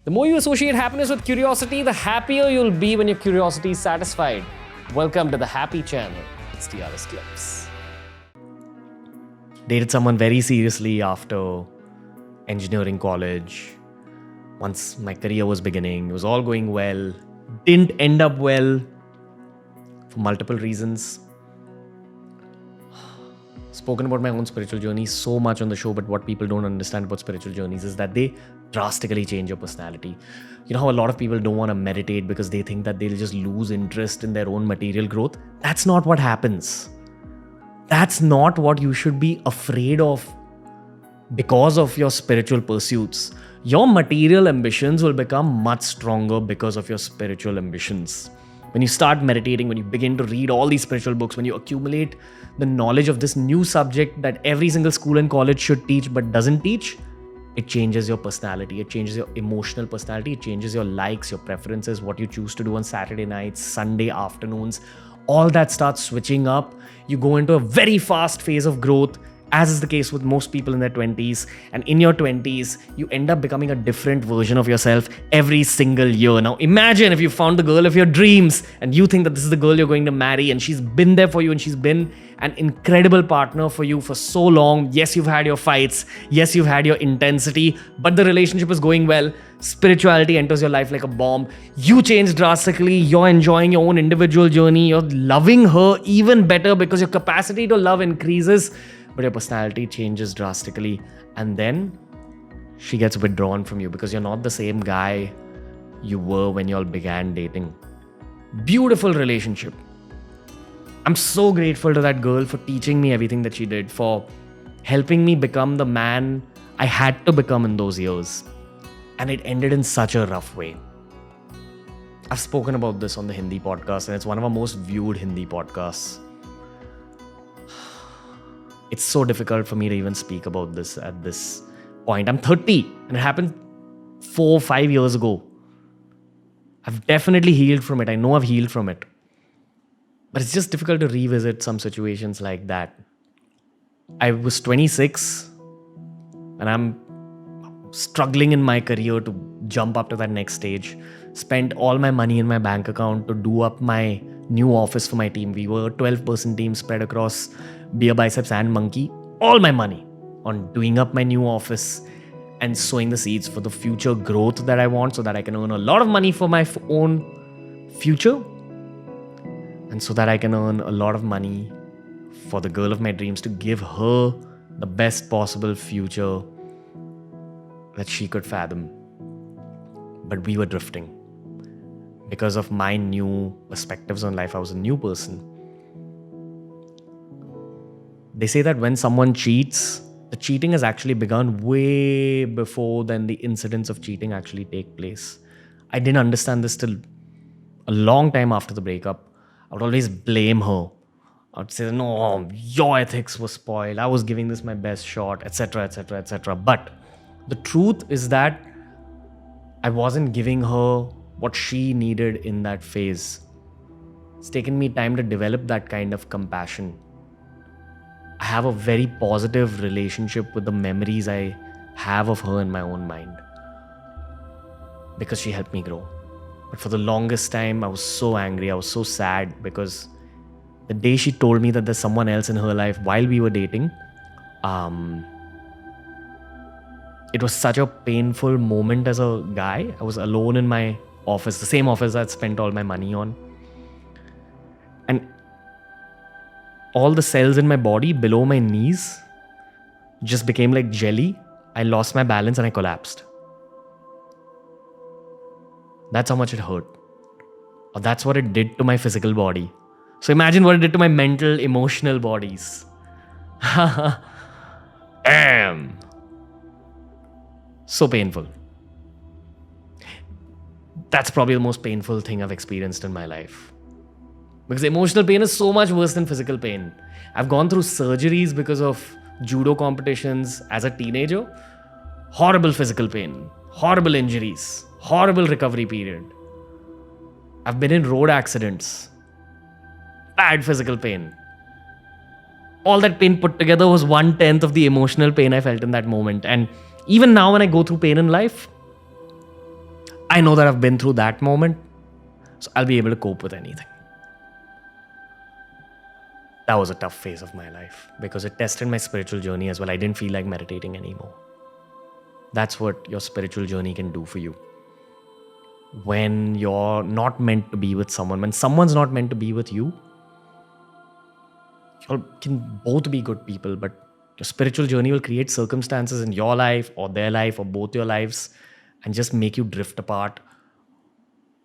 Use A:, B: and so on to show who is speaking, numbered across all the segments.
A: The more you associate happiness with curiosity, the happier you'll be when your curiosity is satisfied. Welcome to the Happy Channel. It's TRS Clips. Dated someone very seriously after engineering college. Once my career was beginning, it was all going well. Didn't end up well for multiple reasons. Spoken about my own spiritual journey so much on the show, but what people don't understand about spiritual journeys is that they drastically change your personality. You know how a lot of people don't want to meditate because they think that they'll just lose interest in their own material growth? That's not what happens. That's not what you should be afraid of because of your spiritual pursuits. Your material ambitions will become much stronger because of your spiritual ambitions. When you start meditating, when you begin to read all these spiritual books, when you accumulate the knowledge of this new subject that every single school and college should teach but doesn't teach, it changes your personality. It changes your emotional personality. It changes your likes, your preferences, what you choose to do on Saturday nights, Sunday afternoons. All that starts switching up. You go into a very fast phase of growth, as is the case with most people in their 20s. And in your 20s, you end up becoming a different version of yourself every single year. Now, imagine if you found the girl of your dreams and you think that this is the girl you're going to marry and she's been there for you and she's been an incredible partner for you for so long. Yes, you've had your fights. Yes, you've had your intensity, but the relationship is going well. Spirituality enters your life like a bomb. You change drastically. You're enjoying your own individual journey. You're loving her even better because your capacity to love increases, but your personality changes drastically. And then she gets withdrawn from you because you're not the same guy you were when you all began dating. Beautiful relationship. I'm so grateful to that girl for teaching me everything that she did, for helping me become the man I had to become in those years. And it ended in such a rough way. I've spoken about this on the Hindi podcast, and it's one of our most viewed Hindi podcasts. It's so difficult for me to even speak about this at this point. I'm 30 and it happened 4 or 5 years ago. I've definitely healed from it. I know I've healed from it. But it's just difficult to revisit some situations like that. I was 26 and I'm struggling in my career to jump up to that next stage. Spent all my money in my bank account to do up my new office for my team. We were a 12-person team spread across BeerBiceps and Monkey. All my money on doing up my new office and sowing the seeds for the future growth that I want so that I can earn a lot of money for my own future. And so that I can earn a lot of money for the girl of my dreams, to give her the best possible future that she could fathom. But we were drifting. Because of my new perspectives on life, I was a new person. They say that when someone cheats, the cheating has actually begun way before then the incidents of cheating actually take place. I didn't understand this till a long time after the breakup. I would always blame her. I would say, no, your ethics were spoiled. I was giving this my best shot, etc., etc., etc. But the truth is that I wasn't giving her what she needed in that phase. It's taken me time to develop that kind of compassion. I have a very positive relationship with the memories I have of her in my own mind because she helped me grow. But for the longest time, I was so angry. I was so sad because the day she told me that there's someone else in her life while we were dating, it was such a painful moment as a guy. I was alone in my office, the same office I'd spent all my money on. And all the cells in my body below my knees just became like jelly. I lost my balance and I collapsed. That's how much it hurt. Or that's what it did to my physical body. So imagine what it did to my mental, emotional bodies. Damn. So painful. That's probably the most painful thing I've experienced in my life. Because emotional pain is so much worse than physical pain. I've gone through surgeries because of judo competitions as a teenager. Horrible physical pain, horrible injuries, horrible recovery period. I've been in road accidents, bad physical pain. All that pain put together was 1/10 of the emotional pain I felt in that moment. And even now when I go through pain in life, I know that I've been through that moment, so I'll be able to cope with anything. That was a tough phase of my life because it tested my spiritual journey as well. I didn't feel like meditating anymore. That's what your spiritual journey can do for you. When you're not meant to be with someone, when someone's not meant to be with you, you can both be good people, but your spiritual journey will create circumstances in your life or their life or both your lives and just make you drift apart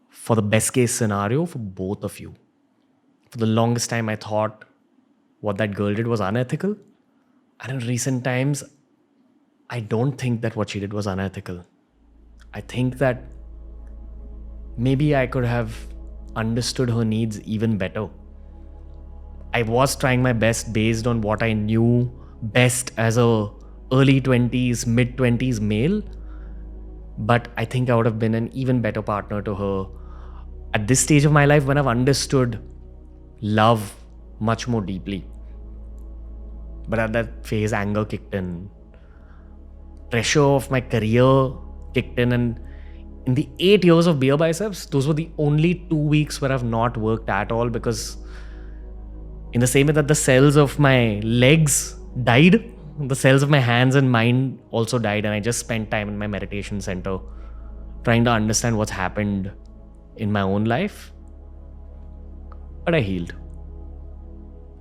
A: for the best case scenario for both of you. For the longest time, I thought what that girl did was unethical. And in recent times, I don't think that what she did was unethical. I think that maybe I could have understood her needs even better. I was trying my best based on what I knew best as a early 20s, mid 20s male. But I think I would have been an even better partner to her at this stage of my life when I've understood love much more deeply. But at that phase, anger kicked in. Pressure of my career kicked in. And in the 8 years of BeerBiceps, those were the only 2 weeks where I've not worked at all, because in the same way that the cells of my legs died, the cells of my hands and mind also died. And I just spent time in my meditation center trying to understand what's happened in my own life. But I healed.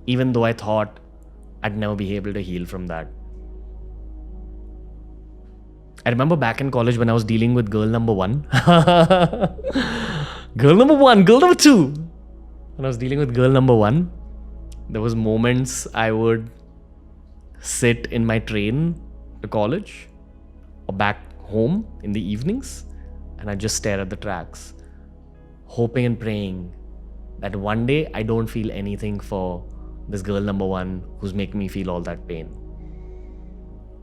A: Even though I thought I'd never be able to heal from that. I remember back in college when I was dealing with girl number 1. Girl number 1, girl number 2. When I was dealing with girl number 1, there was moments I would sit in my train to college or back home in the evenings, and I'd just stare at the tracks, hoping and praying that one day I don't feel anything for this girl number 1 who's making me feel all that pain.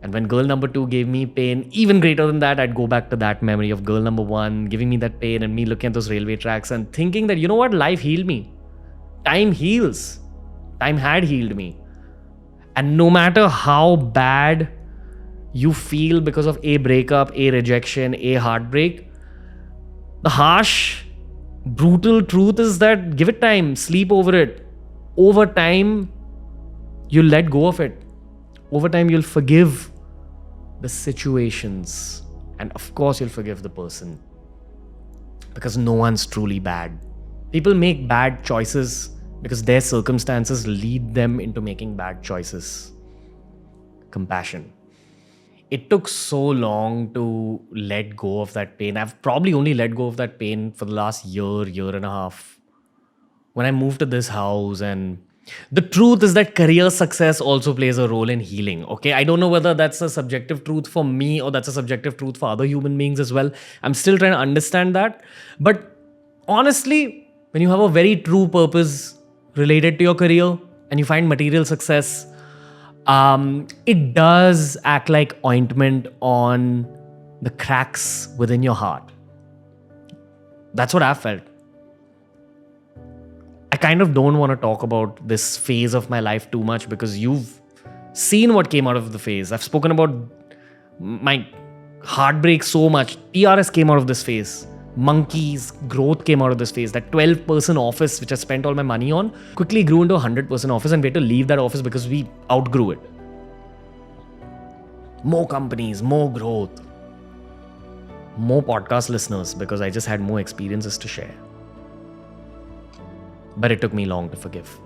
A: And when girl number 2 gave me pain even greater than that, I'd go back to that memory of girl number 1 giving me that pain and me looking at those railway tracks and thinking that, you know what, life healed me. Time heals. Time had healed me. And no matter how bad you feel because of a breakup, a rejection, a heartbreak, the harsh, brutal truth is that give it time, sleep over it. Over time, you'll let go of it. Over time, you'll forgive the situations. And of course, you'll forgive the person. Because no one's truly bad. People make bad choices because their circumstances lead them into making bad choices. Compassion. It took so long to let go of that pain. I've probably only let go of that pain for the last year and a half. When I moved to this house, and the truth is that career success also plays a role in healing. Okay, I don't know whether that's a subjective truth for me or that's a subjective truth for other human beings as well. I'm still trying to understand that. But honestly, when you have a very true purpose related to your career and you find material success, it does act like ointment on the cracks within your heart. That's what I've felt. I kind of don't want to talk about this phase of my life too much because you've seen what came out of the phase. I've spoken about my heartbreak so much. TRS came out of this phase. Monkeys, growth came out of this phase. That 12-person office, which I spent all my money on, quickly grew into a 100-person office, and we had to leave that office because we outgrew it. More companies, more growth, more podcast listeners because I just had more experiences to share. But it took me long to forgive.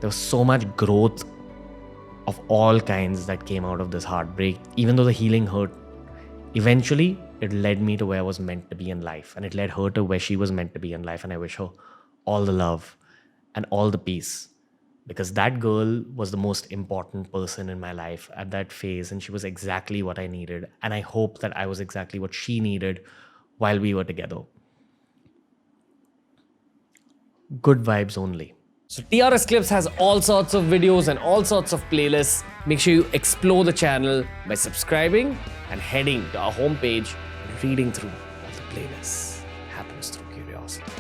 A: There was so much growth of all kinds that came out of this heartbreak. Even though the healing hurt, eventually it led me to where I was meant to be in life. And it led her to where she was meant to be in life. And I wish her all the love and all the peace. Because that girl was the most important person in my life at that phase. And she was exactly what I needed. And I hope that I was exactly what she needed while we were together. Good vibes only. So TRS Clips has all sorts of videos and all sorts of playlists. Make sure you explore the channel by subscribing and heading to our homepage and reading through all the playlists. Happens through curiosity.